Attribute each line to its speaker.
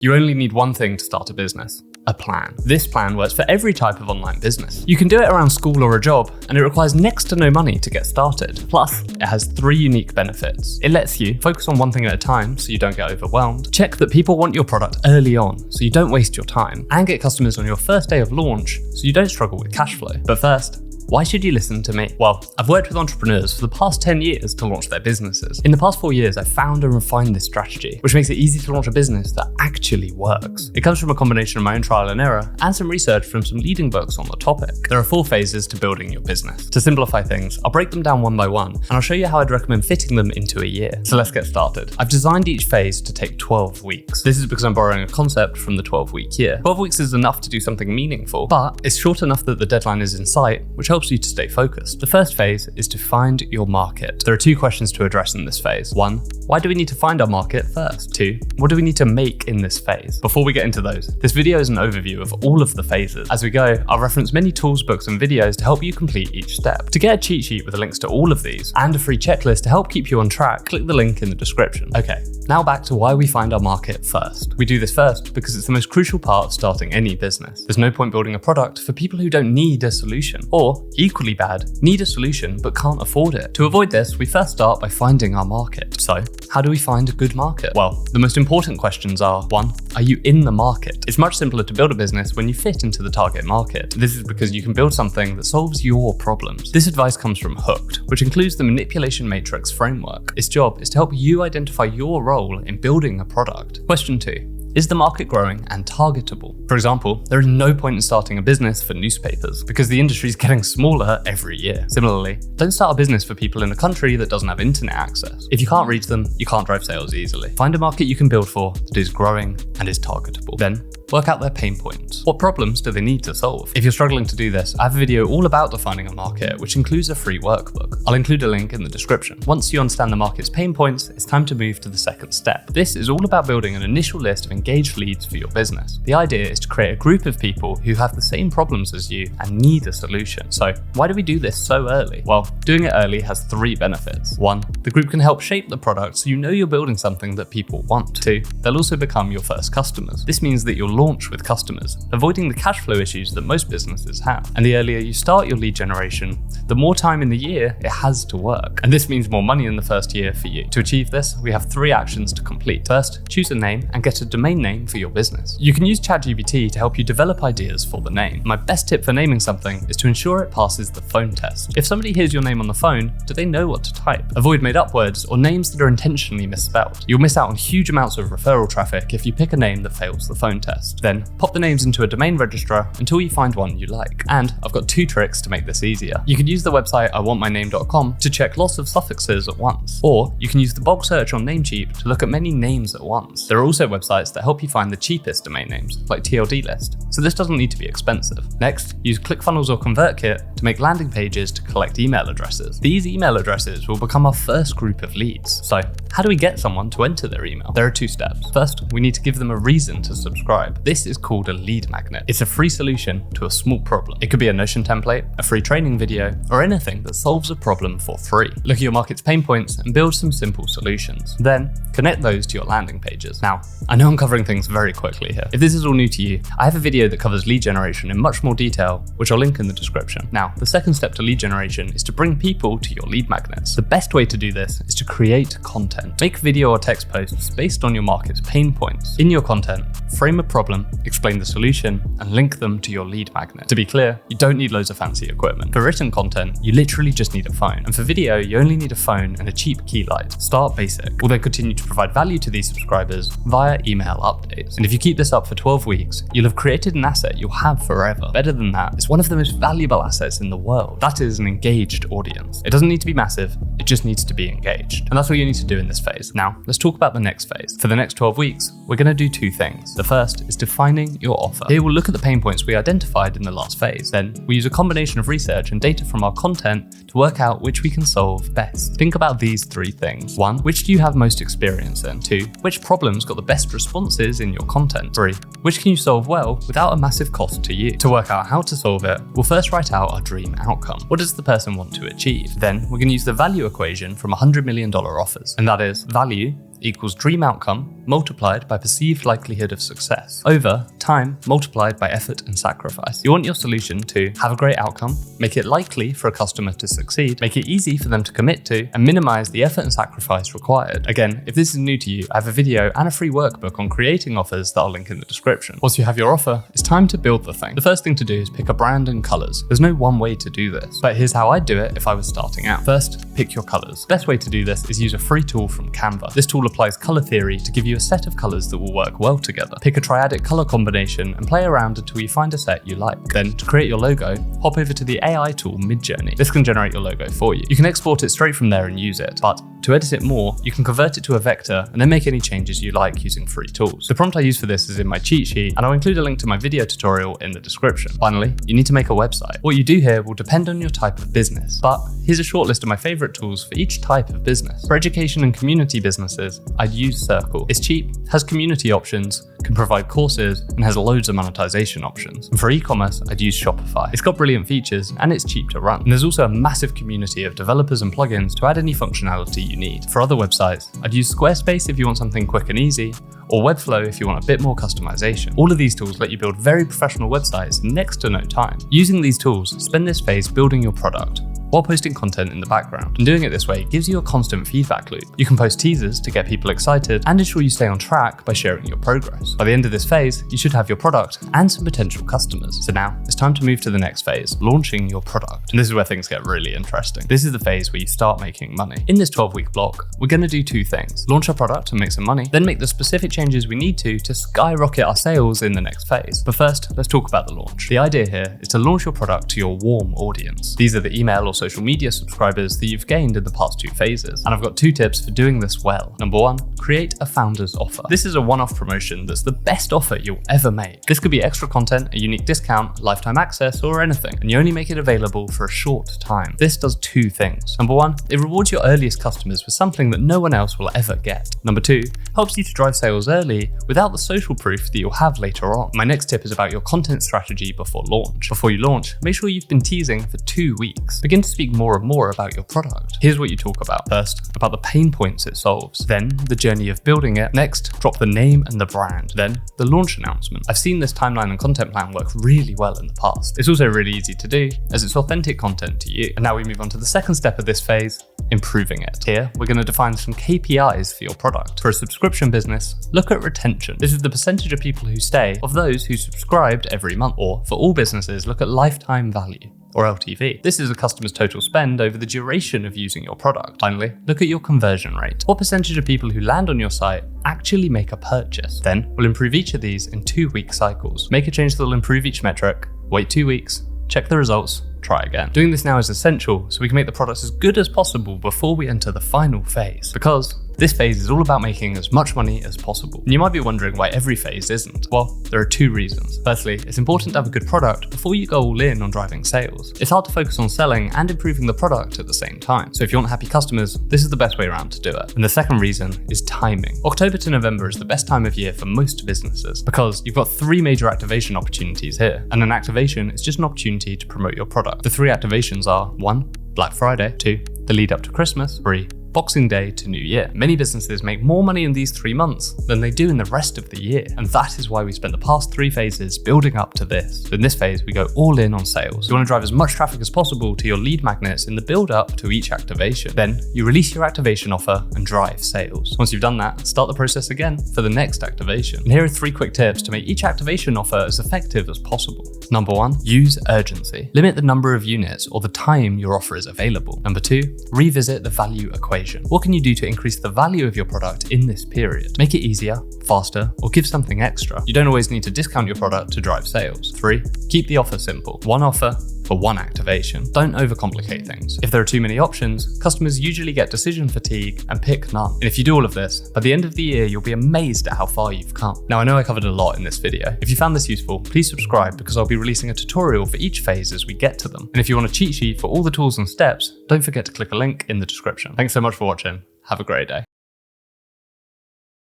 Speaker 1: You only need one thing to start a business: a plan. This plan works for every type of online business. You can do it around school or a job, and it requires next to no money to get started. Plus, it has 3 unique benefits. It lets you focus on one thing at a time so you don't get overwhelmed, check that people want your product early on so you don't waste your time, and get customers on your first day of launch so you don't struggle with cash flow. But first, why should you listen to me? Well, I've worked with entrepreneurs for the past 10 years to launch their businesses. In the past 4 years, I've found and refined this strategy, which makes it easy to launch a business that actually works. It comes from a combination of my own trial and error and some research from some leading books on the topic. There are 4 phases to building your business. To simplify things, I'll break them down one by one, and I'll show you how I'd recommend fitting them into a year. So let's get started. I've designed each phase to take 12 weeks. This is because I'm borrowing a concept from the 12-week year. 12 weeks is enough to do something meaningful, but it's short enough that the deadline is in sight, which helps you to stay focused. The first phase is to find your market. There are 2 questions to address in this phase. 1, why do we need to find our market first? 2, what do we need to make in this phase? Before we get into those, this video is an overview of all of the phases. As we go, I'll reference many tools, books, and videos to help you complete each step. To get a cheat sheet with links to all of these and a free checklist to help keep you on track, click the link in the description. Okay, now back to why we find our market first. We do this first because it's the most crucial part of starting any business. There's no point building a product for people who don't need a solution, or equally bad, need a solution but can't afford it. To avoid this, we first start by finding our market. So, how do we find a good market? Well, the most important questions are: 1, are you in the market? It's much simpler to build a business when you fit into the target market. This is because you can build something that solves your problems. This advice comes from Hooked, which includes the Manipulation Matrix framework. Its job is to help you identify your role in building a product. Question 2. Is the market growing and targetable? For example, there is no point in starting a business for newspapers because the industry is getting smaller every year. Similarly, don't start a business for people in a country that doesn't have internet access. If you can't reach them, you can't drive sales easily. Find a market you can build for that is growing and is targetable. Then, work out their pain points. What problems do they need to solve? If you're struggling to do this, I have a video all about defining a market, which includes a free workbook. I'll include a link in the description. Once you understand the market's pain points, it's time to move to the second step. This is all about building an initial list of engaged leads for your business. The idea is to create a group of people who have the same problems as you and need a solution. So, why do we do this so early? Well, doing it early has 3 benefits. 1, the group can help shape the product so you know you're building something that people want. 2, they'll also become your first customers. This means that you'll launch with customers, avoiding the cash flow issues that most businesses have. And the earlier you start your lead generation, the more time in the year it has to work. And this means more money in the first year for you. To achieve this, we have 3 actions to complete. First, choose a name and get a domain name for your business. You can use ChatGPT to help you develop ideas for the name. My best tip for naming something is to ensure it passes the phone test. If somebody hears your name on the phone, do they know what to type? Avoid made-up words or names that are intentionally misspelled. You'll miss out on huge amounts of referral traffic if you pick a name that fails the phone test. Then, pop the names into a domain registrar until you find one you like. And I've got 2 tricks to make this easier. You can use the website iwantmyname.com to check lots of suffixes at once, or you can use the bulk search on Namecheap to look at many names at once. There are also websites that help you find the cheapest domain names, like TLD List, so this doesn't need to be expensive. Next, use ClickFunnels or ConvertKit to make landing pages to collect email addresses. These email addresses will become our first group of leads. So, how do we get someone to enter their email? There are 2 steps. First, we need to give them a reason to subscribe. This is called a lead magnet. It's a free solution to a small problem. It could be a Notion template, a free training video, or anything that solves a problem for free. Look at your market's pain points and build some simple solutions. Then, connect those to your landing pages. Now, I know I'm covering things very quickly here. If this is all new to you, I have a video that covers lead generation in much more detail, which I'll link in the description. Now, the second step to lead generation is to bring people to your lead magnets. The best way to do this is to create content. Make video or text posts based on your market's pain points. In your content, frame a problem, explain the solution, and link them to your lead magnet. To be clear, you don't need loads of fancy equipment. For written content, you literally just need a phone. And for video, you only need a phone and a cheap key light. Start basic. We'll then continue to provide value to these subscribers via email updates. And if you keep this up for 12 weeks, you'll have created an asset you'll have forever. Better than that, it's one of the most valuable assets in the world. That is an engaged audience. It doesn't need to be massive, it just needs to be engaged. And that's what you need to do in this phase. Now, let's talk about the next phase. For the next 12 weeks, we're going to do 2 things. The first is defining your offer. Here we'll look at the pain points we identified in the last phase. Then we use a combination of research and data from our content to work out which we can solve best. Think about these 3 things. 1, which do you have most experience in? 2, which problems got the best responses in your content? 3, which can you solve well without a massive cost to you? To work out how to solve it, we'll first write out our dream outcome. What does the person want to achieve? Then we're going to use the value equation from $100 million offers. And that is, value equals dream outcome multiplied by perceived likelihood of success over time multiplied by effort and sacrifice. You want your solution to have a great outcome, make it likely for a customer to succeed, make it easy for them to commit to, and minimize the effort and sacrifice required. Again, if this is new to you, I have a video and a free workbook on creating offers that I'll link in the description. Once you have your offer, it's time to build the thing. The first thing to do is pick a brand and colors. There's no one way to do this, but here's how I'd do it if I was starting out. First, pick your colors. Best way to do this is use a free tool from Canva. This tool applies color theory to give you a set of colors that will work well together. Pick a triadic color combination and play around until you find a set you like. Then, to create your logo, hop over to the AI tool Midjourney. This can generate your logo for you. You can export it straight from there and use it, but to edit it more, you can convert it to a vector and then make any changes you like using free tools. The prompt I use for this is in my cheat sheet, and I'll include a link to my video tutorial in the description. Finally, you need to make a website. What you do here will depend on your type of business, but here's a short list of my favorite tools for each type of business. For education and community businesses, I'd use Circle. It's cheap, has community options, can provide courses, and has loads of monetization options. And for e-commerce, I'd use Shopify. It's got brilliant features and it's cheap to run. And there's also a massive community of developers and plugins to add any functionality you need. For other websites, I'd use Squarespace if you want something quick and easy, or Webflow if you want a bit more customization. All of these tools let you build very professional websites in next to no time. Using these tools, spend this phase building your product while posting content in the background. And doing it this way gives you a constant feedback loop. You can post teasers to get people excited and ensure you stay on track by sharing your progress. By the end of this phase, you should have your product and some potential customers. So now it's time to move to the next phase, launching your product. And this is where things get really interesting. This is the phase where you start making money. In this 12-week block, we're going to do two things: launch our product and make some money, then make the specific changes we need to skyrocket our sales in the next phase. But first, let's talk about the launch. The idea here is to launch your product to your warm audience. These are the email or social media subscribers that you've gained in the past two phases. And I've got 2 tips for doing this well. Number 1, create a founder's offer. This is a one-off promotion that's the best offer you'll ever make. This could be extra content, a unique discount, lifetime access, or anything, and you only make it available for a short time. This does 2 things. Number 1, it rewards your earliest customers with something that no one else will ever get. Number 2, helps you to drive sales early without the social proof that you'll have later on. My next tip is about your content strategy before launch. Before you launch, make sure you've been teasing for 2 weeks. Begin to speak more and more about your product. Here's what you talk about. First, about the pain points it solves. Then, the journey of building it. Next, drop the name and the brand. Then, the launch announcement. I've seen this timeline and content plan work really well in the past. It's also really easy to do, as it's authentic content to you. And now we move on to the second step of this phase, improving it. Here, we're going to define some KPIs for your product. For a subscription business, look at retention. This is the percentage of people who stay of those who subscribed every month. Or for all businesses, look at lifetime value, or LTV. This is a customer's total spend over the duration of using your product. Finally, look at your conversion rate. What percentage of people who land on your site actually make a purchase? Then, we'll improve each of these in 2-week cycles. Make a change that will improve each metric, wait 2 weeks, check the results, try again. Doing this now is essential so we can make the product as good as possible before we enter the final phase, because this phase is all about making as much money as possible. And you might be wondering why every phase isn't. Well, there are 2 reasons. Firstly, it's important to have a good product before you go all in on driving sales. It's hard to focus on selling and improving the product at the same time. So if you want happy customers, this is the best way around to do it. And the second reason is timing. October to November is the best time of year for most businesses because you've got 3 major activation opportunities here. And an activation is just an opportunity to promote your product. The 3 activations are 1, Black Friday, 2, the lead up to Christmas, 3, Boxing Day to New Year. Many businesses make more money in these 3 months than they do in the rest of the year. And that is why we spent the past 3 phases building up to this. So in this phase, we go all in on sales. You want to drive as much traffic as possible to your lead magnets in the build up to each activation. Then you release your activation offer and drive sales. Once you've done that, start the process again for the next activation. And here are 3 quick tips to make each activation offer as effective as possible. Number 1, use urgency. Limit the number of units or the time your offer is available. Number 2, revisit the value equation. What can you do to increase the value of your product in this period? Make it easier, faster, or give something extra. You don't always need to discount your product to drive sales. 3, keep the offer simple. 1 offer for 1 activation. Don't overcomplicate things. If there are too many options, customers usually get decision fatigue and pick none. And if you do all of this, by the end of the year, you'll be amazed at how far you've come. Now, I know I covered a lot in this video. If you found this useful, please subscribe because I'll be releasing a tutorial for each phase as we get to them. And if you want a cheat sheet for all the tools and steps, don't forget to click a link in the description. Thanks so much for watching. Have a great day.